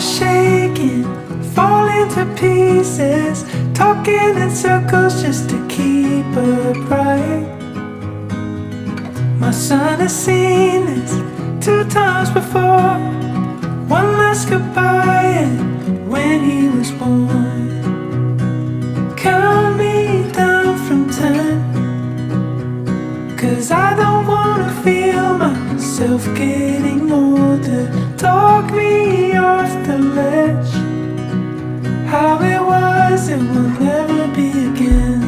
was shaking, falling to pieces, talking in circles just to keep upright. My son has seen this 2 times before. One last goodbye and when he was born. Count me down from 10, 'cause I don't wanna feel myself getting older. Talk me off the ledge. How it was, it will never be again.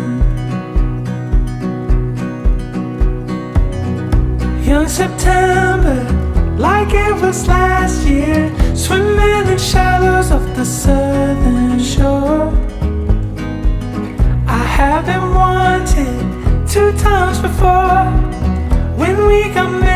Young September, like it was last year, swimming in shallows of the southern shore. I have been wanted 2 times before. When we got married,